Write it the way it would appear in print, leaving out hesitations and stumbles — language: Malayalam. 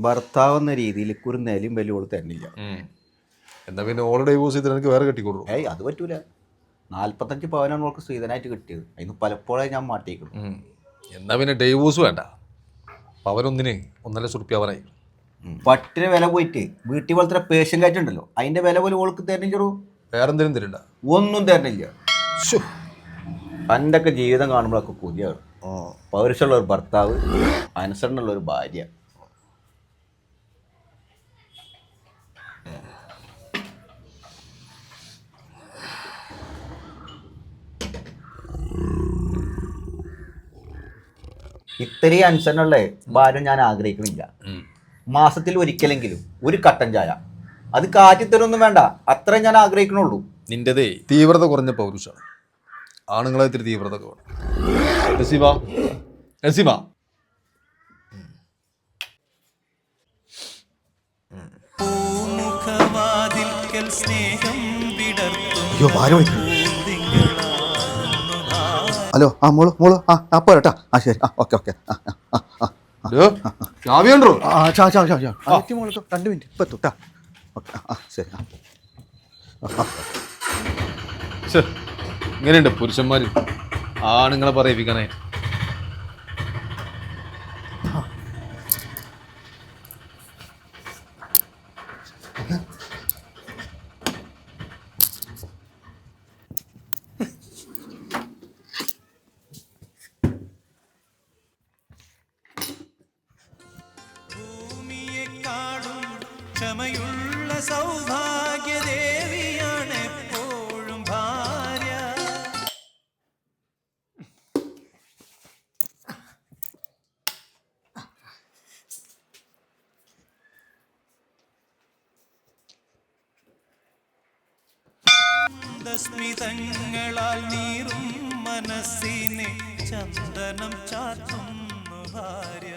ഭർത്താവ് എന്ന രീതിയിൽ ഒരു നിലയും വലിയ ഓള് തരുന്നില്ല. എന്നാ പിന്നെ ഓൾ ഡൈവോഴ്സ് ചെയ്തിട്ട് എനിക്ക് വേറെ കെട്ടിക്കൊള്ളു. ഏയ് അത് പറ്റൂല. 45 പവനാണ് ഓൾക്ക് സ്ത്രീധനായിട്ട് കിട്ടിയത്. അതിന് പലപ്പോഴായി ഞാൻ മാറ്റിയിരിക്കുന്നു. എന്നാ പിന്നെ ഡൈവോഴ്സ് വേണ്ട, പവനൊന്നിന് 1.5 ലക്ഷം അവനായി. പട്ടിന് വില പോയിട്ട് വീട്ടിൽ വളർത്തുന്ന പേഷ്യൻ കാറ്റുണ്ടല്ലോ, അതിന്റെ വില പോലും ഓൾക്ക് തരുന്നില്ലൂ. വേറെന്തെങ്കിലും തരണ്ട? ഒന്നും തരുന്നില്ല. എൻ്റെ ഒക്കെ ജീവിതം കാണുമ്പോഴൊക്കെ പുതിയാണ്. പൗരുഷമുള്ള ഒരു ഭർത്താവ്, അനുസരണമുള്ള ഒരു ഭാര്യ. ഇത്രയും അനുസരണമുള്ള ഭാര്യ ഞാൻ ആഗ്രഹിക്കുന്നില്ല. മാസത്തിൽ ഒരിക്കലെങ്കിലും ഒരു കട്ടൻ ചായ, അത് കാറ്റിത്തരൊന്നും വേണ്ട, അത്രയും ഞാൻ ആഗ്രഹിക്കണുള്ളൂ. നിന്റേതേ തീവ്രത കുറഞ്ഞ പൗരുഷമാണ്. ആണുങ്ങളെ ഇത്തിരി തീവ്രത ഒക്കെ വേണം. നസീമ ഹലോ, മോള് പോരട്ടാ. ശരി, ഓക്കെ. ചാവിയുണ്ടോ? 2 മിനിറ്റ് ഇപ്പം എത്തൂട്ടാ. ശരി. ഇങ്ങനെയുണ്ട് പുരുഷന്മാര് ആണുങ്ങളെ പറയിപ്പിക്കാനായി. ക്ഷമയുള്ള സൗഭാഗ്യദേവിയാണ് എപ്പോഴും ഭാര്യ. സ്മിതങ്ങളാൽ നീറും മനസ്സിനെ ചന്ദനം ചാത്തുന്നു ഭാര്യ.